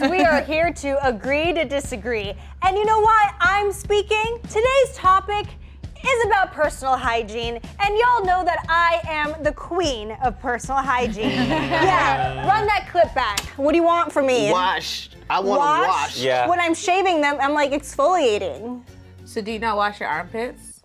We are here to agree to disagree. And you know why I'm speaking? Today's topic is about personal hygiene, and y'all know that I am the queen of personal hygiene. Yeah, run that clip back. What do you want from me? Wash. I want to wash. Yeah. When I'm shaving them, I'm like exfoliating. So do you not wash your armpits?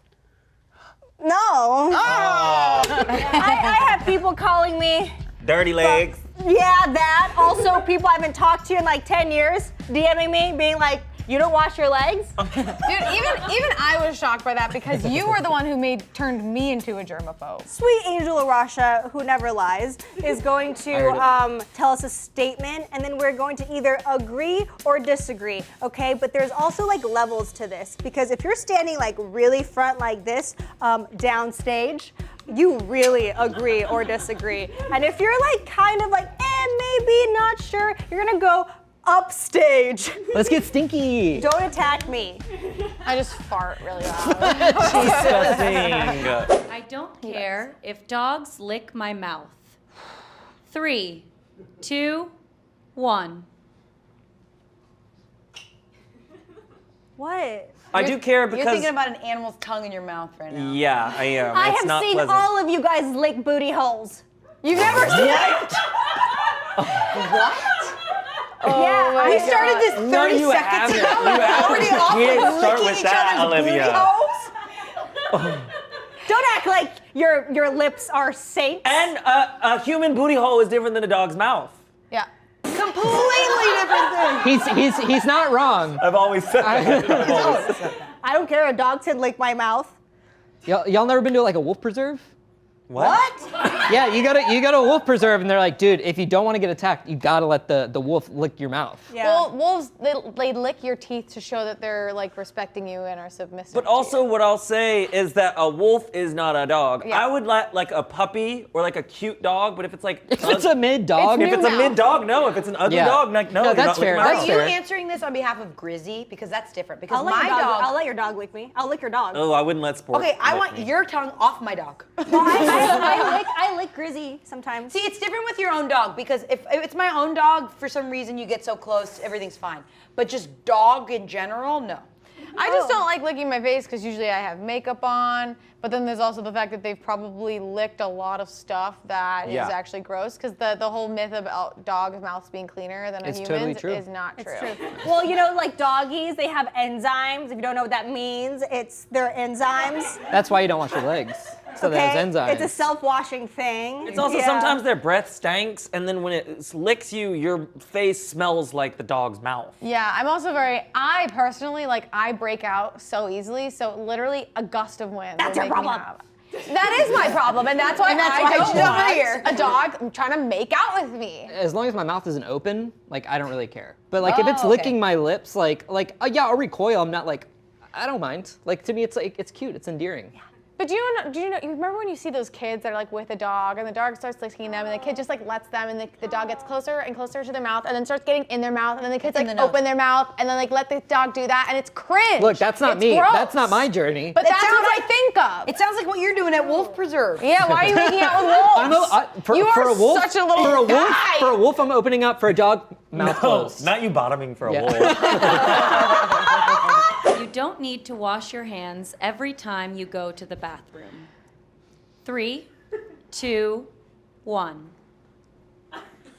No. I have people calling me Dirty legs. yeah, that. Also, people I haven't talked to in like 10 years, DMing me, being like, you don't wash your legs? Dude, even I was shocked by that because you were the one who turned me into a germaphobe. Sweet Angel of Russia, who never lies, is going to tell us a statement, and then we're going to either agree or disagree, okay? But there's also like levels to this, because if you're standing like really front like this, downstage, you really agree or disagree. And if you're like kind of like, maybe, not sure, you're gonna go upstage. Let's get stinky. Don't attack me. I just fart really loud. Disgusting. I don't care if dogs lick my mouth. 3, 2, 1. What? I do care because. You're thinking about an animal's tongue in your mouth right now. Yeah, I am. I It's have not seen pleasant. all of you guys lick booty holes. You've never seen it? What? Yeah, We started this 30 No, you seconds haven't. ago. You We're haven't. already You off can't with start licking with each that, other's booty Olivia. holes. Don't act like your lips are saints. And a human booty hole is different than a dog's mouth. Yeah. Completely different thing. He's not wrong. I've always said that. I don't care, a dog said lick my mouth. Y'all never been to like a wolf preserve? What? Yeah, you go to a wolf preserve and they're like, dude, if you don't want to get attacked, you gotta let the wolf lick your mouth. Yeah. Well, wolves, they lick your teeth to show that they're like respecting you and are submissive. But to also, you. what I'll say is that a wolf is not a dog. Yeah. I would let like a puppy or like a cute dog, but if it's like If it's a mid dog, if it's a now. mid dog, no. If it's an ugly Yeah. dog, like no. No, you're that's not licking fair. my That's Are mouth. you fair. answering this on behalf of Grizzy? Because that's different. Because I'll let my your dog, dog. I'll let your dog lick me. I'll lick your dog. Oh, I wouldn't let sport. Okay, I lick want me. your tongue off my dog. I lick Grizzy sometimes. See, it's different with your own dog because if it's my own dog, for some reason you get so close, everything's fine. But just dog in general, no. I just don't like licking my face because usually I have makeup on, but then there's also the fact that they've probably licked a lot of stuff that is Yeah. actually gross because the whole myth about dogs' mouths being cleaner than a It's human's totally true. is not true. It's true. Well, you know, like doggies, they have enzymes. If you don't know what that means, it's their enzymes. that's why you don't wash your legs. So Okay? there's enzymes. It's a self-washing thing. It's also Yeah. sometimes their breath stanks, and then when it licks you, your face smells like the dog's mouth. Yeah, I'm also I personally, I break out so easily, so literally a gust of wind. That's will your make me problem. have- That is my problem, and that's why I don't want a dog trying to make out with me. As long as my mouth isn't open, I don't really care. But if it's licking my lips, yeah, I'll recoil. I'm not I don't mind. To me, it's cute. It's endearing. But do you remember when you see those kids that are with a dog and the dog starts licking them and the kid just lets them and the dog gets closer and closer to their mouth and then starts getting in their mouth and then the kids open their mouth and then let the dog do that and it's cringe. Look, that's not me. Gross. That's not my journey. But that's what I think of. It sounds like what you're doing at Wolf Preserve. Yeah, why are you making out with wolves? You are a wolf, such a little for a wolf, guy. For a wolf, I'm opening up. For a dog, mouth closed. Not you bottoming for a Yeah. wolf. You don't need to wash your hands every time you go to the bathroom. 3, 2, 1.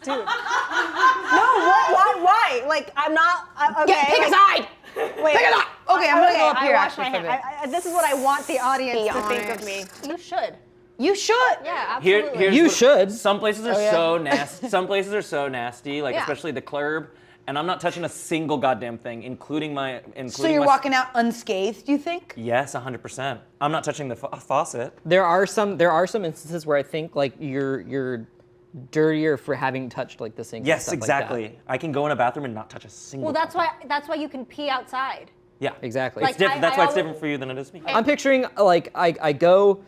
Dude. No, what? Why? I'm not. Okay. Pick a side. Wait. Pick a side. Okay, I'm gonna go up I here wash actually my for hand. This is what I want the audience Be to think of honest. me. You should. You should. Yeah, Here- absolutely. here's You what- should. Some places are yeah. so nasty. Some places are so nasty, Yeah. especially the club. And I'm not touching a single goddamn thing, including my. So you're walking out unscathed, you think? Yes, 100%. I'm not touching the faucet. There are some instances where I think you're dirtier for having touched the sink. and Yes, stuff exactly. Like I can go in a bathroom and not touch a single. Well, that's why you can pee outside. Yeah, that. Exactly. Like, That's why it's always- different for you than it is me. I'm picturing I go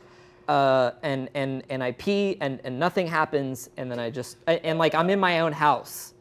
and I pee and nothing happens and then I just I'm in my own house.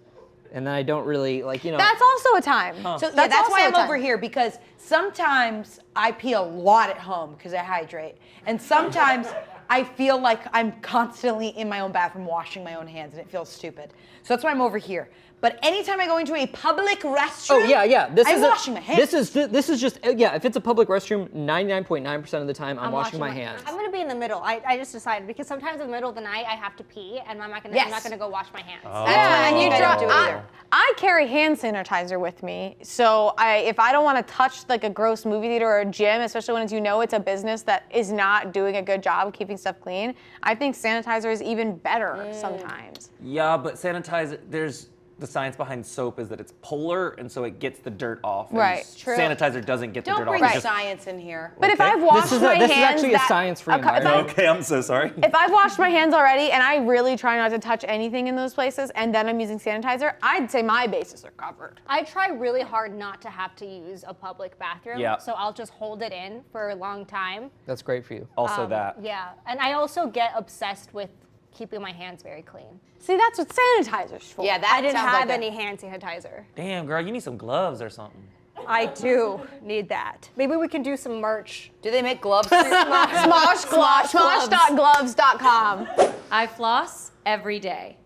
And then I don't really That's also a time. So That's that's why also I'm a time. over here because sometimes I pee a lot at home because I hydrate, and sometimes I feel like I'm constantly in my own bathroom washing my own hands, and it feels stupid. So that's why I'm over here. But anytime I go into a public restroom, Oh yeah. I'm washing my hands. This is just If it's a public restroom, 99.9% of the time I'm washing my hands. I'm gonna be in the middle. I just decided because sometimes in the middle of the night I have to pee and I'm not gonna go wash my hands. And you don't do it either. I carry hand sanitizer with me, so if I don't want to touch like a gross movie theater or a gym, especially when it's a business that is not doing a good job of keeping stuff clean, I think sanitizer is even better sometimes. Yeah, but sanitizer, there's the science behind soap is that it's polar, and so it gets the dirt off. and Right, true. Sanitizer doesn't get the Don't dirt bring off. It just- science in here. But if I've washed This is my hands, actually a science-free environment. Okay, I'm so sorry. If I've washed my hands already and I really try not to touch anything in those places, and then I'm using sanitizer, I'd say my bases are covered. I try really hard not to have to use a public bathroom. Yeah. So I'll just hold it in for a long time. That's great for you. Also that. Yeah. And I also get obsessed with keeping my hands very clean. See, that's what sanitizer's for. Yeah, that I didn't sounds have like any hand sanitizer. Damn, girl, you need some gloves or something. I do need that. Maybe we can do some merch. Do they make gloves? Smosh gloves. Smosh.gloves.com. I floss every day.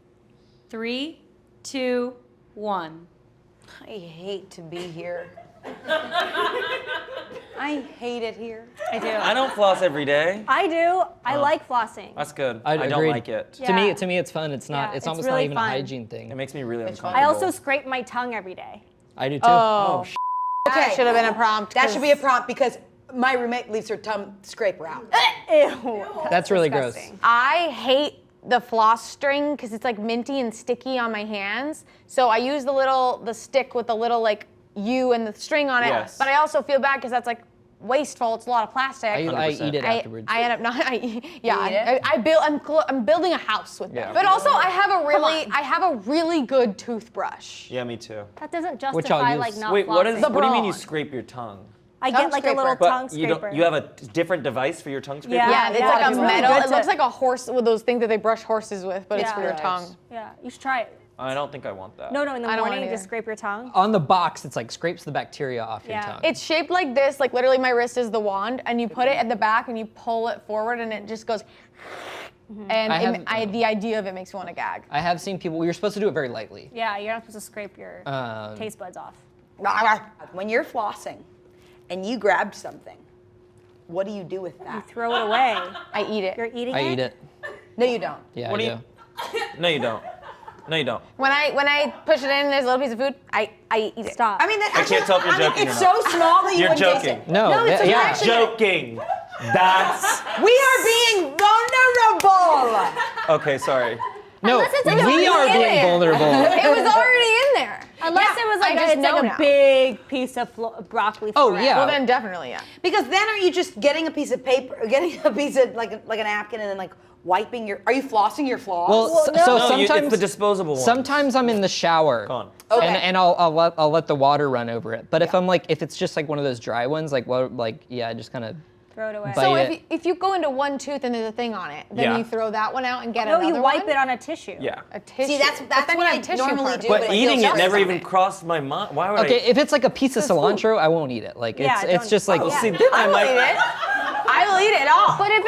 3, 2, 1. I hate to be here. I hate it here. I do. I don't floss every day. I do. I like flossing. That's good. I don't agree. like it. To me, Yeah. it's fun. It's not. Yeah, it's it's almost really not even fun. a hygiene thing. It makes me really I uncomfortable. also scrape my tongue every day. I do too. Oh, Okay. that should have been a prompt. That should be a prompt because my roommate leaves her tongue scraper out. Ew. That's really disgusting. gross. I hate the floss string because it's like minty and sticky on my hands. So I use the stick with the little like U and the string on it. Yes. But I also feel bad because that's like wasteful. It's a lot of plastic. I 100%. eat it afterwards. I end up not. You eat it? I'm building a house with Yeah. them. But also, I have a really good toothbrush. Yeah, me too. That doesn't Which I'll justify use. like not Wait, what is? flossing. What do you mean you brawn. scrape your tongue? I Tongue get like a little scraper. tongue But you scraper. don't. You have a different device for your tongue scraper. Yeah. Yeah, it's like a it's really metal. good It looks to- like a horse with those things that they brush horses with, but it's Yeah. for your Nice. tongue. Yeah, you should try it. I don't think I want that. No, in the I don't morning, want just either. scrape your tongue. On the box, it's like scrapes the bacteria off your Yeah. tongue. It's shaped like this, like literally my wrist is the wand, and you put it at the back and you pull it forward, and it just goes. And the idea of it makes me want to gag. I have seen people. You're supposed to do it very lightly. Yeah, you're not supposed to scrape your taste buds off. When you're flossing and you grabbed something, what do you do with You that? throw it away. I eat it. You're eating I it? eat it. No, you don't. Yeah, What I do do. you? No, you don't. No, you don't. When I push it in and there's a little piece of food, I eat it. Stop. I mean, that I can't tell if you're joking it's or not. so small that you You're wouldn't taste joking. it. No, it's yeah. actually- Joking. That's We are being vulnerable. okay. Sorry. No, Unless it's like we a are in being it. vulnerable. It was already in there. Unless it was like, I just it's know like now. a big piece of broccoli. Oh, florette. yeah. Well, then definitely, yeah. Because then aren't you just getting a piece of paper, getting a piece of like a napkin and then like wiping your, are you flossing your floss? Well, so No, sometimes it's the disposable one. sometimes I'm in the shower. Go on. Okay. And I'll let the water run over it. But if it's just like one of those dry ones, I just kind of Throw it away. Bite So it. if you go into one tooth and there's a thing on it, then Yeah. you throw that one out and get No, another you wipe one? it on a tissue. Yeah. A tissue. See, that's But then what you I have tissue normally part. do. But it eating feels it never sorry. even crossed my mind. Why would Okay, I? if it's like a piece of cilantro, I won't eat it. Like Yeah, it's don't- just like oh, yeah. See, then I I'll eat might. it. I will eat it all. But if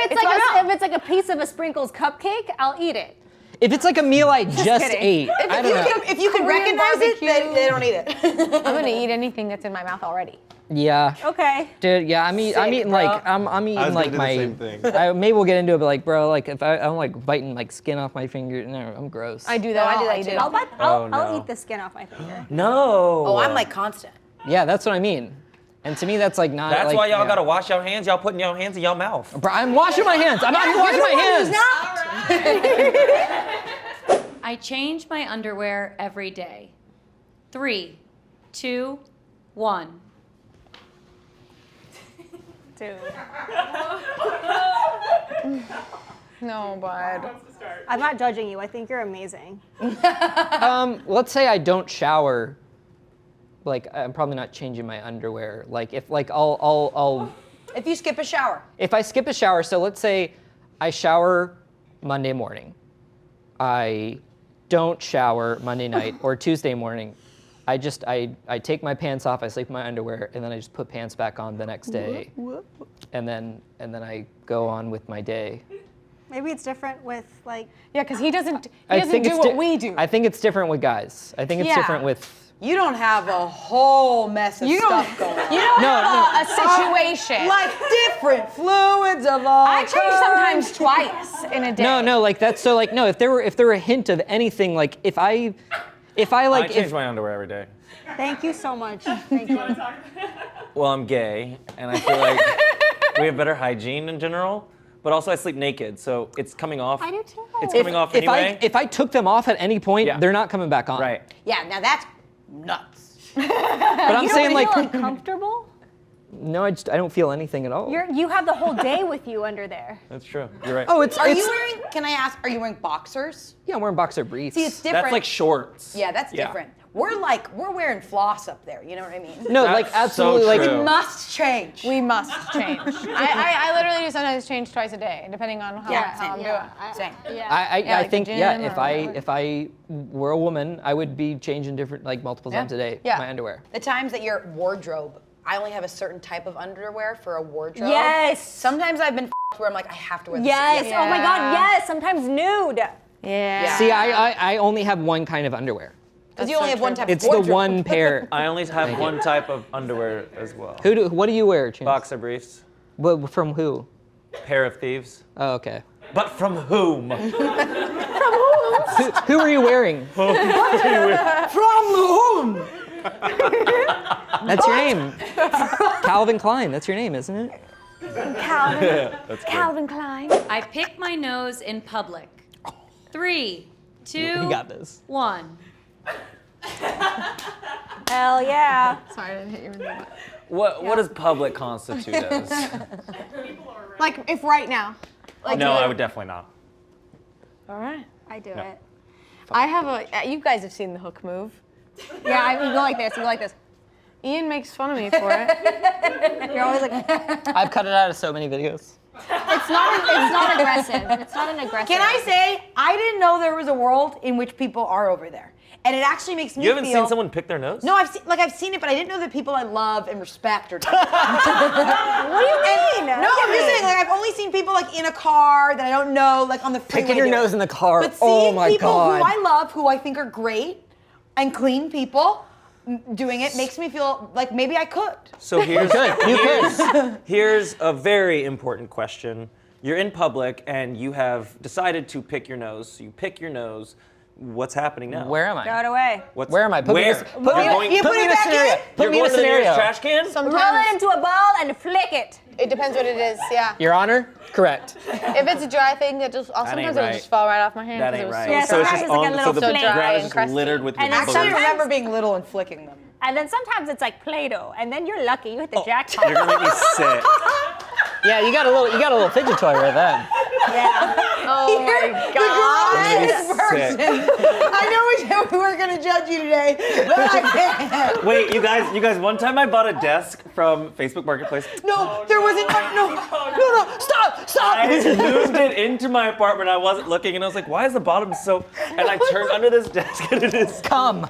it's like a piece of a sprinkles cupcake, I'll eat it. if it's like a meal I just kidding. ate. I don't know. If you can Korean recognize it, barbecue. they don't eat it. I'm gonna eat anything that's in my mouth already. Yeah. Okay. Dude, yeah, I'm eating bro. like I'm eating was gonna like do the my. same thing. Maybe we'll get into it, but like, bro, like if I'm like biting like skin off my finger, no, I'm gross. I do that. I do I'll that eat too. it. I'll no. eat the skin off my finger. No. Oh, I'm like constant. Yeah, that's what I mean. And to me, that's like not. That's like, why y'all yeah. gotta wash your hands. Y'all putting your hands in your mouth. Bro, I'm washing my hands. I'm not even washing my hands. I change my underwear every day. 3, 2, 1. Dude. No, bud. I'm not judging you. I think you're amazing. Let's say I don't shower. Like I'm probably not changing my underwear. Like if like I'll If you skip a shower. if I skip a shower. So let's say I shower Monday morning. I don't shower Monday night or Tuesday morning. I take my pants off, I sleep in my underwear, and then I just put pants back on the next day. And then I go on with my day. Maybe it's different with like. Yeah, because he doesn't I do think it's what we do. I think it's different with guys. I think it's Yeah. different with. You don't have a whole mess of stuff going on. You don't No, have a situation. Like different fluids of all I change sometimes twice in a day. No, like that's so like no. If there were a hint of anything, like if I like I change my underwear every day. Thank you so much. Thank you. Well, I'm gay, and I feel like we have better hygiene in general. But also, I sleep naked, so it's coming off. I do too. It's coming off anyway. If I took them off at any point, Yeah. they're not coming back on. Right. Yeah, now that's nuts. But I'm saying like feel uncomfortable? no, I don't feel anything at all. You have the whole day with you under there. That's true. You're right. Oh, it's Are you wearing, can I ask, are you wearing boxers? yeah, I'm wearing boxer briefs. See, it's different. That's like shorts. Yeah, that's different. We're wearing floss up there, you know what I mean? no, That's like so absolutely like true. We must change. We must change. I literally do sometimes change twice a day, depending on how I'm doing. Same. I like the think gym yeah, or if I were a woman, I would be changing different like multiple times a day Yeah. my underwear. The times that your wardrobe, I only have a certain type of underwear for a wardrobe. Yes. Sometimes I've been where I'm like, I have to wear this. Yes. Yeah. Oh my God. Yes. Sometimes nude. Yeah. See, I only have one kind of underwear. Because you only have one type It's of the wardrobe. one pair. I only have one type of underwear as well. What do you wear, Chance? Boxer briefs. From who? Pair of thieves. Oh, okay. But from whom? Who are you wearing? From whom? That's your name. Calvin Klein. That's your name, isn't it? That's good. Calvin Klein. I pick my nose in public. 3, 2, You got this. 1. Hell yeah. Sorry, I didn't hit you in the butt. What does public constitute as? Like, if right now. Like, No, I would definitely not. All right. I do it. I have a, you guys have seen the hook move. Yeah. You go like this. You go like this. Ian makes fun of me for it. You're always like. I've cut it out of so many videos. It's not aggressive. It's not an aggressive. Can I say, I didn't know there was a world in which people are over there. And it actually makes me You haven't feel... seen someone pick their nose? No, I've seen it, but I didn't know that people I love and respect are doing it. What do you mean? No, I'm just saying, like, I've only seen people, like, in a car that I don't know, like, on the freeway. Picking your doing it. nose in the car. But Oh seeing my people God. who I love, who I think are great, and clean people doing it makes me feel like maybe I could. So here's, You could. here's a very important question. You're in public and you have decided to pick your nose. So you pick your nose. What's happening now? Where am I? Throw it away. Where am I? Put me in Where? this- You're put me- going, you Put put me it in a back scenario. in? Put you're me in a going to the nearest scenario. trash can? Roll Sometimes it into a ball and flick it. it depends what it is, yeah. Your Honor, correct. If it's a dry thing, that just ain't sometimes it'll right. just fall right off my hand. That 'cause it ain't was right. so Yeah, so it's sometimes just it's like a on, little so the flake. ground dry is and just crusty. littered with your And then Actually, I boogers. remember being little and flicking them. And then sometimes it's like Play-Doh, and then you're lucky. You hit the jackpot. You're gonna make me sick. Yeah, you got a little fidget toy right then. Yeah. Oh my God. You're gonna make me sick. I know we said we weren't going to judge you today, but I can't. Wait, you guys, one time I bought a desk from Facebook Marketplace. No, there wasn't. No, stop. I moved it into my apartment. I wasn't looking, and I was like, "Why is the bottom so?" And I turned under this desk, and it is. Come.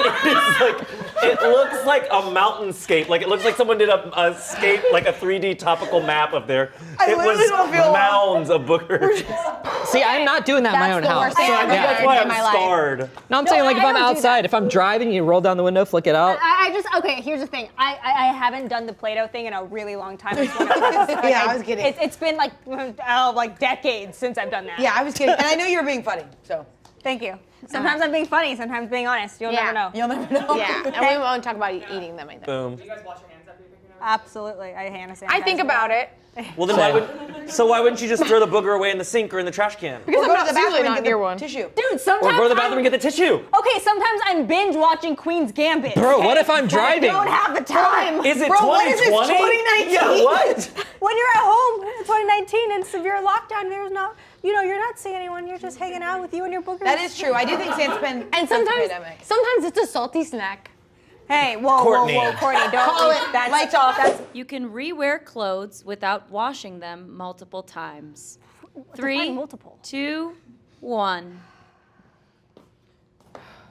It's like, it looks like a mountainscape. Like it looks like someone did a scape, like a 3D topical map of there. I It literally don't feel was mounds of boogers. See, I'm not doing that in my That's own the house. worst thing So I I've think ever that's done why in I'm my life. scarred. No, I'm saying like if I I'm don't do outside, if I'm driving, you roll down the window, flick it out. I just, okay, here's the thing. I haven't done the Play-Doh thing in a really long time. Yeah, I was kidding. It's been like decades since I've done that. Yeah, I was kidding. And I know you were being funny, so. Thank you. Sometimes I'm being funny, sometimes being honest. You'll never know. You'll never know. Yeah, and we won't talk about eating them either. Boom. Absolutely. I hand sanitizer. I think about it. Well, then why wouldn't you just throw the booger away in the sink or in the trash can? Because Or I'm go not to the bathroom usually and not get near the one. tissue. Dude, sometimes Or go to the bathroom and get the tissue. Okay, sometimes I'm binge watching Queen's Gambit. Bro, what if I'm I driving? don't have the time. Is it Bro, what is this, 2020? 2019? Yeah, what? When you're at home in 2019 in severe lockdown, there's not, you're not seeing anyone. You're just hanging out with you and your boogers. That is true. I do think Sans been And sometimes it's a salty snack. Hey, whoa, Courtney. Courtney, don't. Call it. That's, Lights off. That's, You can rewear clothes without washing them multiple times. define 3, multiple. 2, 1.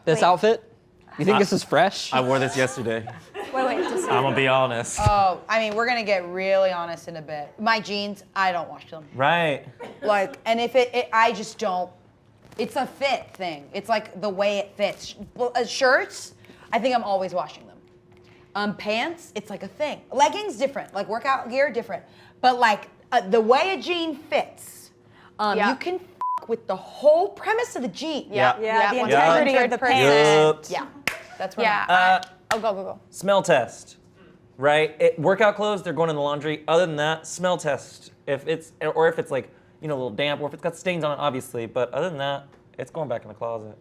This outfit? You think this is fresh? I wore this yesterday. wait, just I'm gonna be honest. Oh, I mean, we're gonna get really honest in a bit. My jeans, I don't wash them. Right. Like, and if I just don't. It's a fit thing. It's like the way it fits. Shirts, I think I'm always washing them. Pants, it's like a thing. Leggings, different. Like workout gear, different. But like the way a jean fits, you can f with the whole premise of the jean. Yeah, the integrity of the pants. Yeah, that's what. Yeah. Go. Smell test, right? Workout clothes, they're going in the laundry. Other than that, smell test. If it's like, a little damp, or if it's got stains on it, obviously. But other than that, it's going back in the closet.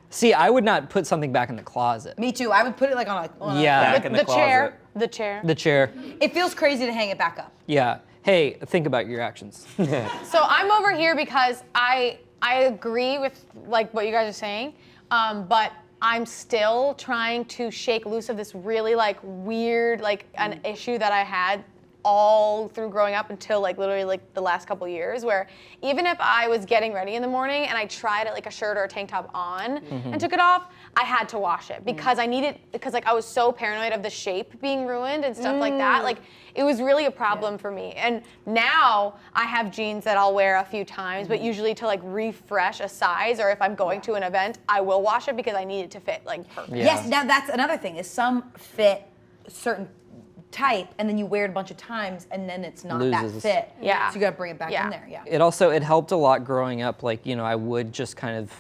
See, I would not put something back in the closet. Me too. I would put it like on a Yeah. Back in the closet. chair. The chair. The chair. It feels crazy to hang it back up. Yeah. Hey, think about your actions. So I'm over here because I agree with like what you guys are saying, but I'm still trying to shake loose of this really like weird like an issue that I had all through growing up until like literally like the last couple years, where even if I was getting ready in the morning and I tried like a shirt or a tank top on and took it off, I had to wash it because because like I was so paranoid of the shape being ruined and stuff like that. Like it was really a problem for me. And now I have jeans that I'll wear a few times, but usually to like refresh a size, or if I'm going to an event, I will wash it because I need it to fit like perfect. Yeah. Yes, now that's another thing, is some fit certain type and then you wear it a bunch of times and then it's not Loses. that fit. Yeah. So you gotta bring it back Yeah. in there, yeah. It helped a lot growing up. Like, I would just kind of,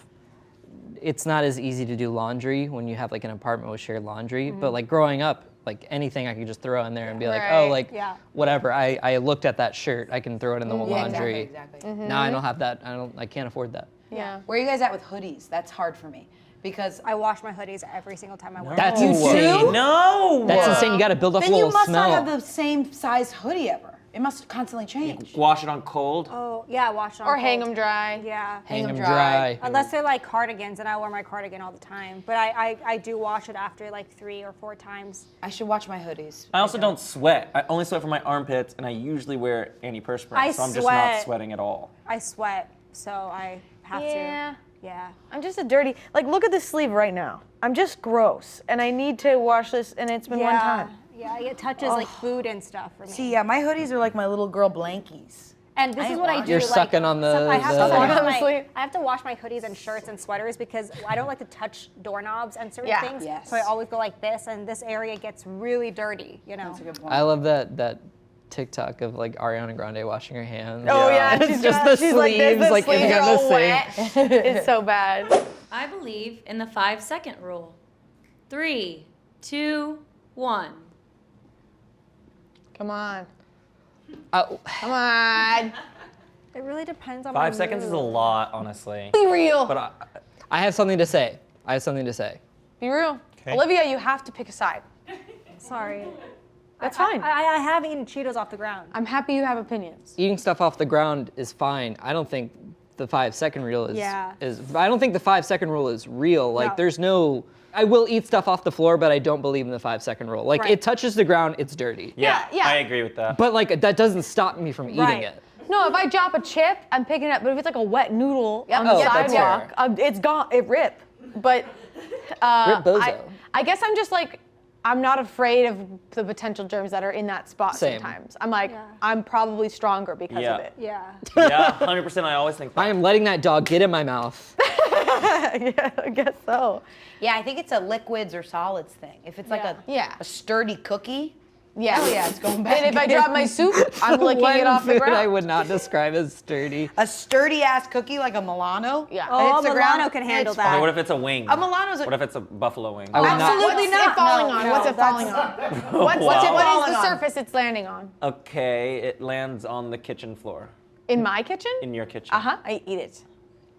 it's not as easy to do laundry when you have like an apartment with shared laundry, but like growing up, like anything I could just throw in there and be like, oh, Right. like whatever. I looked at that shirt, I can throw it in the laundry. Exactly. Now I don't have that. I can't afford that. Yeah. Where are you guys at with hoodies? That's hard for me because I wash my hoodies every single time I wear That's them. insane. No! That's insane. You got to build up then a you little must smell. not have the same size hoodie ever. It must constantly change. Wash it on cold. Oh, yeah, wash them. Or hang them dry. Yeah. Hang them dry. dry. Unless they're like cardigans, and I wear my cardigan all the time. But I do wash it after like 3 or 4 times. I should watch my hoodies. I also don't sweat. I only sweat from my armpits, and I usually wear antiperspirant, I so I'm just not sweat. sweating at all. I sweat, so I have Yeah. to. Yeah. I'm just a dirty, like look at this sleeve right now. I'm just gross and I need to wash this and it's been one time. Yeah, it touches like food and stuff for me. See, yeah, my hoodies are like my little girl blankies. And this is what I do. You're like, sucking on the- I have the- to wash Sucking on the my, sleeve. I have to wash my hoodies and shirts and sweaters because I don't like to touch doorknobs and certain Yeah. things. Yes. So I always go like this, and this area gets really dirty. That's a good point. I love that TikTok of like Ariana Grande washing her hands. Oh yeah, It's just the she's sleeves, this, like sleeves in are the all sink. wet. It's so bad. I believe in the 5-second rule. 3, 2, 1. Come on. Oh, Come on. It really depends on 5 my seconds is a mood. lot, honestly. Be real. But I have something to say. Be real. Okay. Olivia, you have to pick a side. Sorry. That's fine. I have eaten Cheetos off the ground. I'm happy you have opinions. Eating stuff off the ground is fine. I don't think the 5-second rule is. Yeah. I don't think the 5-second rule is real. Like, No. there's no. I will eat stuff off the floor, but I don't believe in the 5-second rule. Like, Right. it touches the ground, it's dirty. yeah, yeah. I agree with that. But like, that doesn't stop me from eating Right. it. No, if I drop a chip, I'm picking it up. But if it's like a wet noodle on Oh, the that's sidewalk, it's gone. It rip. But Rip bozo. I guess I'm just like, I'm not afraid of the potential germs that are in that spot Same. sometimes. I'm like, I'm probably stronger because Yeah. of it. Yeah. Yeah, 100%. I always think that. I am letting that dog get in my mouth. Yeah, I guess so. Yeah, I think it's a liquids or solids thing. If it's like Yeah. a sturdy cookie, Yeah. hell yeah, it's going back. And if I drop my soup, I'm licking One it off the food ground. I would not describe as sturdy. a sturdy ass cookie like a Milano. Yeah. Oh, hits the ground, Milano can handle it's that. Okay, what if it's a wing? A Milano's a- What if it's a buffalo wing? I would not. Absolutely What's not. it falling No, on? no, What's it falling on? What is falling the on? surface it's landing on? Okay, it lands on the kitchen floor. In my kitchen? In your kitchen. Uh-huh. I eat it.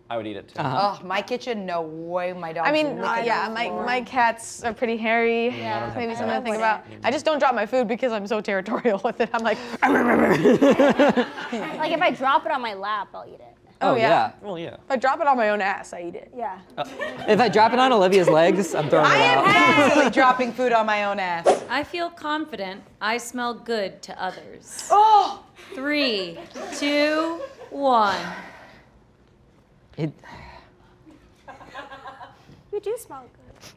I would eat it too. Oh, my kitchen, no way, my dog. I mean, yeah, my cats are pretty hairy. Yeah, maybe something to think about. I just don't drop my food because I'm so territorial with it. I'm like, Like if I drop it on my lap, I'll eat it. Oh, yeah. Well, yeah. if I drop it on my own ass, I eat it. Yeah. If I drop it on Olivia's legs, I'm throwing it I am out. constantly dropping food on my own ass. I feel confident I smell good to others. Oh, 3, 2, 1. It, You do smell good.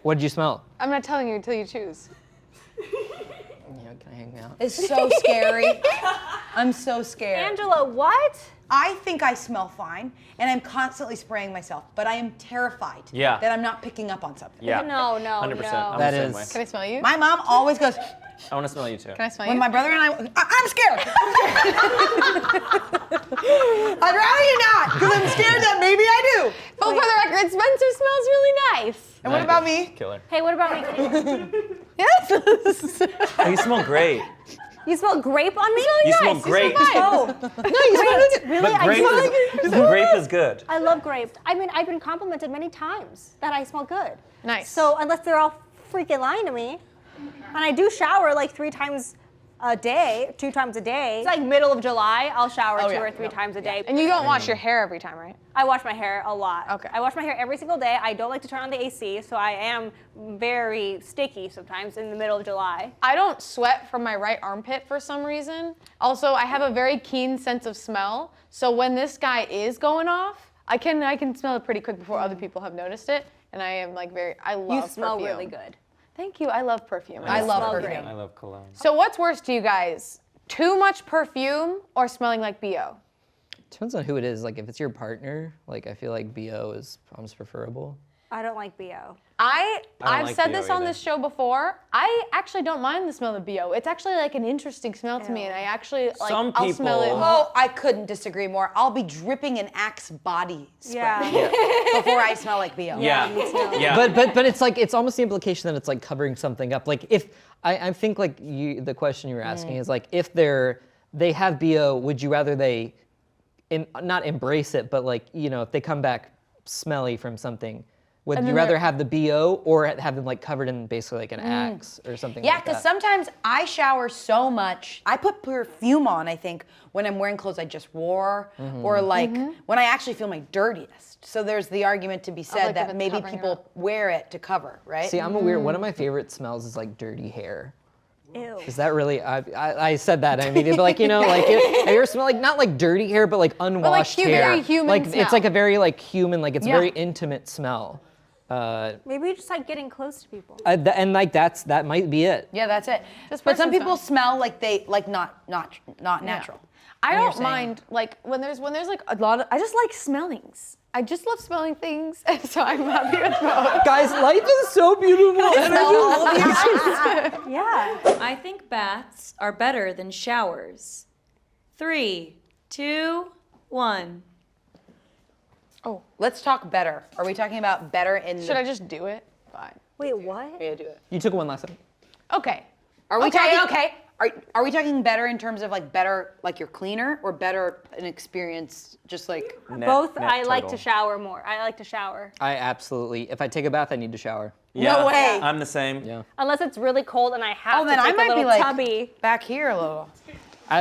What did you smell? I'm not telling you until you choose. Yeah, can I hang out? It's so scary. I'm so scared. Angela, what? I think I smell fine, and I'm constantly spraying myself, but I am terrified Yeah. that I'm not picking up on something. Yeah. No, 100%. no. I'm That the same is- way. Can I smell you? My mom always goes, I want to smell you too. Can I smell when you? my brother and I'm scared. I'd rather you not, because I'm scared that maybe I do. Oh, for the record, Spencer smells really nice. And what about me? Killer. Hey, what about me? Yes. Oh, you smell great. You smell grape on me? You smell great. Oh, No, you smell really good. really? But grape is good. I love grape. I mean, I've been complimented many times that I smell good. Nice. So unless they're all freaking lying to me, and I do shower like 3 times a day, 2 times a day. It's like middle of July, I'll shower 2 or 3 times a day. And you don't wash your hair every time, right? I wash my hair a lot. Okay. I wash my hair every single day. I don't like to turn on the AC, so I am very sticky sometimes in the middle of July. I don't sweat from my right armpit for some reason. Also, I have a very keen sense of smell. So when this guy is going off, I can smell it pretty quick before other people have noticed it. And I am like I love You smell perfume. really good. Thank you. I love perfume. I love smell perfume. great. I love cologne. So what's worse to you guys? Too much perfume or smelling like BO? Depends on who it is. Like if it's your partner, like I feel like BO is almost preferable. I don't like BO. I've like said BO this on either. this show before. I actually don't mind the smell of BO. It's actually like an interesting smell to me, and I actually like Some I'll smell it. people- Oh, I couldn't disagree more. I'll be dripping an Axe body spray Yeah. before I smell like BO. Yeah. me too. Yeah. But it's like it's almost the implication that it's like covering something up. Like if I think like the question you were asking is like if they have BO, would you rather they not embrace it, but like if they come back smelly from something, would you rather have the BO or have them like covered in basically like an Axe or something Yeah, like because that? sometimes I shower so much. I put perfume on, I think, when I'm wearing clothes I just wore, or like when I actually feel my dirtiest. So there's the argument to be said like if that it's maybe covering people wear it to cover, right? See, I'm a weird. One of my favorite smells is like dirty hair. Ew. Is that really? I said that. I mean, but like like have you ever smell like not like dirty hair, but like unwashed human- hair? very human Like smell. it's like a very like human, like it's a Yeah. very intimate smell. Maybe you just like getting close to people. And like that might be it. Yeah, that's it. This But some person people smell like they like not natural. I you're don't saying- mind like when there's like a lot of I just like smellings. I just love smelling things, and so I'm happy with both. Guys, life is so beautiful. Yeah. I think baths are better than showers. 3, 2, 1. Oh, Let's talk better. Are we talking about better in should I just do it? Fine. Wait, what? Yeah, do it. You took one last time. Okay. Are we Okay, talking okay. Are we talking better in terms of like better like you're cleaner or better an experience just like Both. Net I like to total. shower more. I like to shower. I absolutely. If I take a bath, I need to shower. Yeah. No way. I'm the same. Yeah. Unless it's really cold and I have Oh, to then I take might a little be like tubby. back here a little.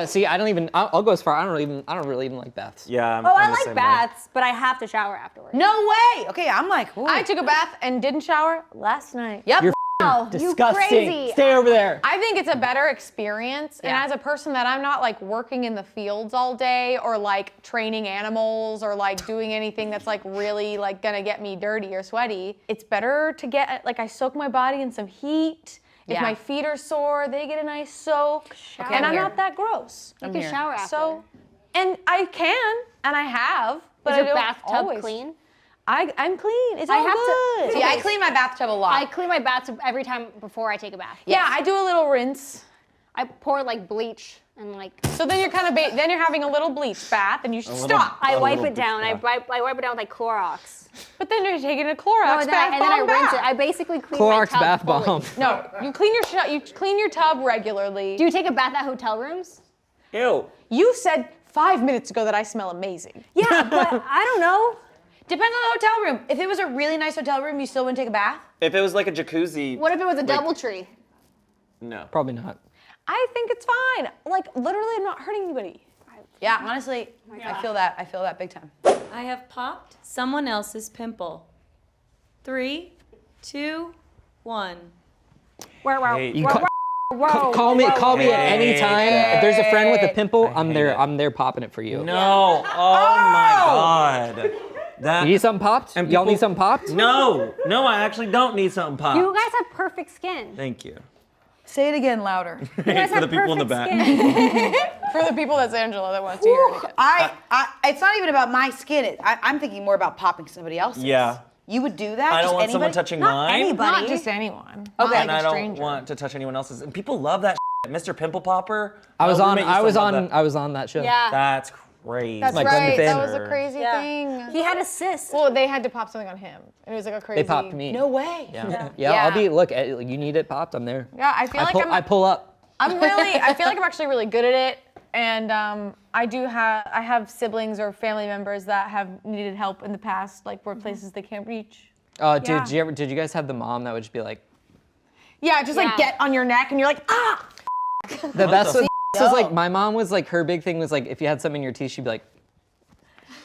See, I don't even. I'll go as far. I don't really even like baths. Yeah. I'm, Oh, I'm I the same like way. baths, but I have to shower afterwards. No way. Okay, I'm like, ooh. I took a bath and didn't shower last night. Yep. You're Wow, disgusting. You crazy. Stay over there. I think it's a better experience, and Yeah. as a person that I'm not like working in the fields all day or like training animals or like doing anything that's like really like gonna get me dirty or sweaty, it's better to get like I soak my body in some heat. If Yeah. my feet are sore, they get a nice soak, Okay, and I'm I'm here. not that gross. You can here. shower after. So, and I can, and I have, but is I your don't bathtub always. clean? I'm clean. It's I all have to- good. See, I clean my bathtub a lot. I clean my bathtub every time before I take a bath. Yeah, I do a little rinse. I pour like bleach and like So then you're kind of then you're having a little bleach bath, and you should little- stop. I A wipe little it down. I bit, wipe it down with like Clorox. But then you're taking a Clorox No, and then, and then I bomb rinse bath. it. I basically clean Clorox my tub bath fully. bomb. No, you clean your tub regularly. Do you take a bath at hotel rooms? Ew. You said 5 minutes ago that I smell amazing. Yeah, but I don't know. Depends on the hotel room. If it was a really nice hotel room, you still wouldn't take a bath? If it was like a jacuzzi. What if it was a DoubleTree? No. Probably not. I think it's fine. Like literally, I'm not hurting anybody. Yeah, honestly, I feel that. I feel that big time. I have popped someone else's pimple. 3, 2, 1. Hey, You call me at any time. If there's a friend with a pimple, I'm there. I'm there popping it for you. No. Oh my God. That You need something popped? And Y'all people- need something popped? No, I actually don't need something popped. You guys have perfect skin. Thank you. Say it again louder. You guys For the have people in the perfect back. skin. For the people that's Angela that wants to hear it again. It's not even about my skin. I'm thinking more about popping somebody else's. Yeah. You would do that? I don't Just want someone anybody? touching Not mine. anybody. Not just anyone. Okay. Not And like I a don't stranger. want to touch anyone else's. And people love that Mr. Pimple Popper. I was My on roommate used to love that. I was on that show. Yeah. That's crazy. That's My Glenn right. That McVin. was a crazy Yeah. thing. He had a cyst. Well, they had to pop something on him. And it was like a crazy. They popped me. No way. Yeah. Yeah. I'll be, look, you need it popped, I'm there. Yeah, I feel like I pull up. I feel like I'm actually really good at it. And I have siblings or family members that have needed help in the past, like where places they can't reach. Oh, dude, Yeah. did you guys have the mom that would just be like, Yeah, just like get on your neck and you're like, ah! the best the was like, my mom was like, her big thing was like, if you had something in your teeth, she'd be like,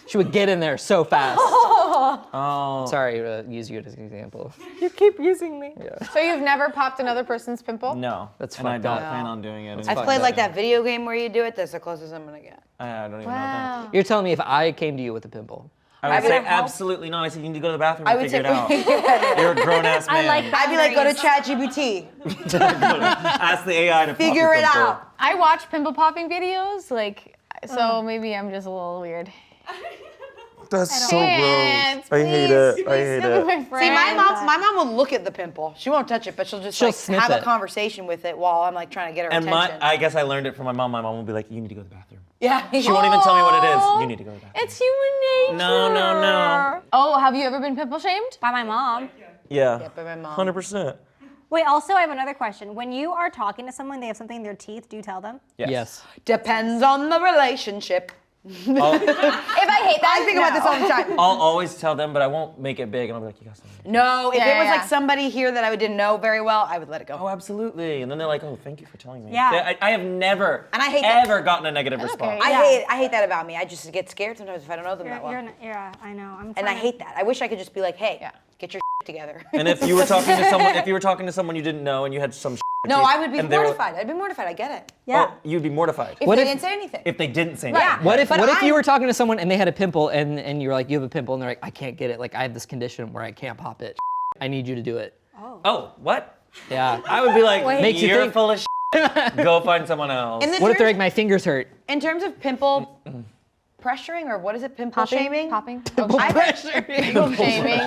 she would get in there so fast. Oh. Sorry to use you as an example. You keep using me. So you've never popped another person's pimple? No. That's and I fucked don't up. plan on doing it. I've fucked played up. like that video game where you do it. That's the closest I'm gonna get. I don't even know that. You're telling me if I came to you with a pimple. I would say have help. absolutely not. I said you need to go to the bathroom I and would figure say it out. You're a grown ass man. I like that. I'd be like, go to ChatGPT. Ask the AI to pop Figure your it pimple. out. I watch pimple popping videos, like, so maybe I'm just a little weird. That's so gross. I hate it. I hate it. See, my mom will look at the pimple. She won't touch it, but she'll just She'll like sniff have a it. conversation with it while I'm like trying to get her And attention. I guess I learned it from my mom. My mom will be like, you need to go to the bathroom. yeah. She won't even tell me what it is. You need to go to the bathroom. It's human nature. No. Oh, have you ever been pimple shamed? By my mom. Yeah. by my mom. 100%. Wait, also, I have another question. When you are talking to someone, they have something in their teeth, do you tell them? Yes. Depends on the relationship. If I hate that, I think about this all the time. I'll always tell them, but I won't make it big. And I'll be like, you got something. No, if Yeah, it was yeah. like somebody here that I didn't know very well, I would let it go. Oh, absolutely. And then they're like, oh, thank you for telling me. Yeah. I have never, And I hate that. ever gotten a negative response. Yeah. I hate that about me. I just get scared sometimes if I don't know them that well. Yeah, I know. And I hate that. I wish I could just be like, hey, get your together. And if you were talking to someone, you didn't know and you had some No, I would be and they were- mortified. I'd be mortified. I get it. Yeah. Oh, you'd be mortified. If What they if- didn't say anything. If they didn't say Right. anything. What if But you were talking to someone and they had a pimple and you were like, you have a pimple, and they're like, I can't get it. Like, I have this condition where I can't pop it. I need you to do it. Oh, what? Yeah. I would be like, Makes you you're think. full of Go find someone else. In the What if they're terms- like, my fingers hurt? in terms of pimple pressuring, or what is it, pimple shaming? Popping? Pimple shaming.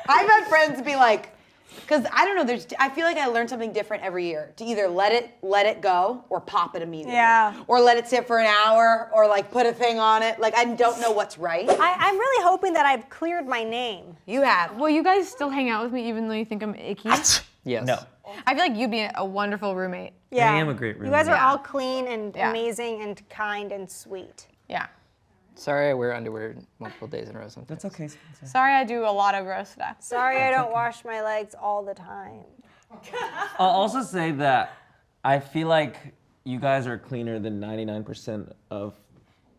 I've had friends be like, because I don't know, I feel like I learn something different every year. To either let it go or pop it immediately. Yeah. Or let it sit for an hour or like put a thing on it. Like I don't know what's right. I'm really hoping that I've cleared my name. You have. Will you guys still hang out with me even though you think I'm icky? Yes. No. I feel like you'd be a wonderful roommate. Yeah. I am a great You guys are roommate. all clean and Yeah. amazing and kind and sweet. Yeah. Sorry, I wear underwear multiple days in a row sometimes. That's okay, Spencer. Sorry, I do a lot of gross stuff. Sorry I don't wash my legs all the time. I'll also say that I feel like you guys are cleaner than 99% of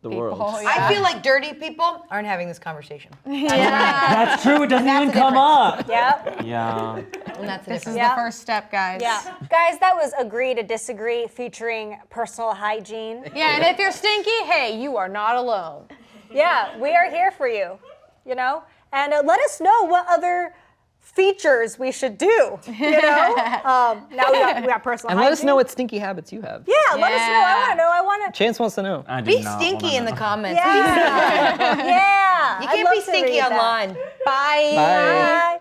the world. I feel like dirty people aren't having this conversation. That's true. It doesn't That's even the come up. Yep. Yeah. And that's the This is difference. Yeah. the first step, guys. Yeah. Guys, that was Agree to Disagree featuring personal hygiene. Yeah, and if you're stinky, hey, you are not alone. Yeah, we are here for you, you know? And let us know what other features we should do, you know? Now we got personal And hygiene. let us know what stinky habits you have. Yeah, let us know. I want to know. I want to. Chance wants to know. I do Be not stinky wanna in the know. comments. Yeah. Yeah. You I'd can't love be to stinky read that. online. Bye. Bye. Bye.